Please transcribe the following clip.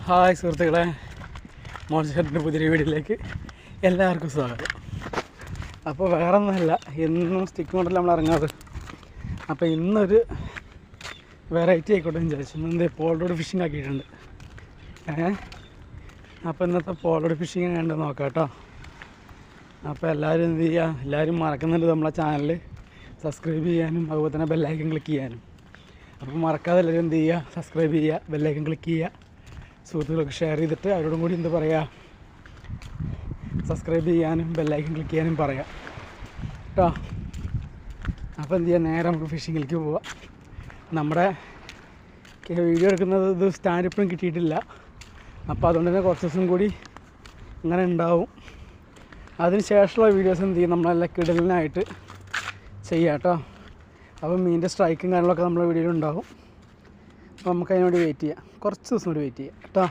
Hi സുഹൃത്തുക്കളെ, മോൺസ്റ്ററിൻ്റെ പുതിയ വീഡിയോയിലേക്ക് എല്ലാവർക്കും സ്വാഗതം. അപ്പോൾ വേറെ ഒന്നുമല്ല, എന്നും സ്റ്റിക്ക് കൊണ്ടല്ല നമ്മൾ ഇറങ്ങാറ്. അപ്പോൾ ഇന്നൊരു വെറൈറ്റി ആയിക്കോട്ടെ എന്ന് വിചാരിച്ചു. ഇന്ന് പോളോഡ് ഫിഷിംഗ് ആക്കിയിട്ടുണ്ട്. അപ്പോൾ ഇന്നത്തെ പോളോഡ് ഫിഷിംഗ് കണ്ട് നോക്കാം കേട്ടോ. അപ്പോൾ എല്ലാവരും എന്ത് ചെയ്യുക, എല്ലാവരും മറക്കുന്നുണ്ട് നമ്മളെ ചാനൽ സബ്സ്ക്രൈബ് ചെയ്യാനും അതുപോലെ തന്നെ ബെല്ലൈക്കൺ ക്ലിക്ക് ചെയ്യാനും. അപ്പോൾ മറക്കാതെ എല്ലാവരും എന്ത് ചെയ്യുക, സബ്സ്ക്രൈബ് ചെയ്യുക, ബെല്ലൈക്കൺ ക്ലിക്ക് ചെയ്യുക, സുഹൃത്തുക്കൾക്ക് ഷെയർ ചെയ്തിട്ട് അവരോടും കൂടി എന്ത് പറയുക, സബ്സ്ക്രൈബ് ചെയ്യാനും ബെല്ലൈക്കൺ ക്ലിക്ക് ചെയ്യാനും പറയാം കേട്ടോ. അപ്പോൾ എന്ത് ചെയ്യുക, നേരെ നമുക്ക് ഫിഷിങ്ങിലേക്ക് പോവാം. നമ്മുടെ വീഡിയോ എടുക്കുന്നത് ഇത് സ്റ്റാൻഡ് ഇപ്പോഴും കിട്ടിയിട്ടില്ല. അപ്പോൾ അതുകൊണ്ട് തന്നെ കുറച്ച് ദിവസം കൂടി അങ്ങനെ ഉണ്ടാവും. അതിന് ശേഷമുള്ള വീഡിയോസ് എന്ത് ചെയ്യും, നമ്മളെല്ലാം കിടലിനായിട്ട് ചെയ്യാം കേട്ടോ. അപ്പോൾ മീനിൻ്റെ സ്ട്രൈക്കും കാര്യങ്ങളൊക്കെ നമ്മുടെ വീഡിയോയിൽ ഉണ്ടാവും. അപ്പോൾ നമുക്ക് അതിനുവേണ്ടി വെയിറ്റ് ചെയ്യാം, കുറച്ച് ദിവസം കൂടി വെയിറ്റ് ചെയ്യാം കേട്ടോ.